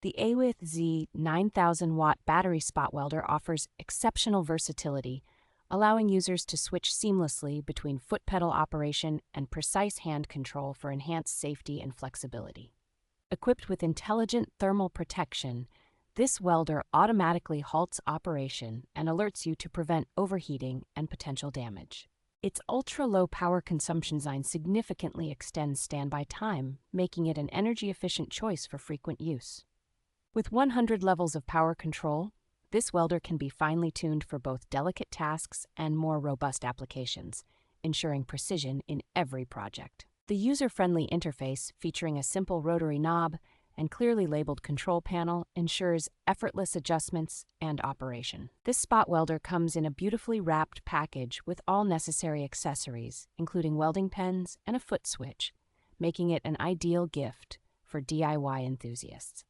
The AWithZ 9000 Watt Battery Spot Welder offers exceptional versatility, allowing users to switch seamlessly between foot pedal operation and precise hand control for enhanced safety and flexibility. Equipped with intelligent thermal protection, this welder automatically halts operation and alerts you to prevent overheating and potential damage. Its ultra-low power consumption design significantly extends standby time, making it an energy-efficient choice for frequent use. With 100 levels of power control, this welder can be finely tuned for both delicate tasks and more robust applications, ensuring precision in every project. The user-friendly interface, featuring a simple rotary knob and clearly labeled control panel, ensures effortless adjustments and operation. This spot welder comes in a beautifully wrapped package with all necessary accessories, including welding pens and a foot switch, making it an ideal gift for DIY enthusiasts.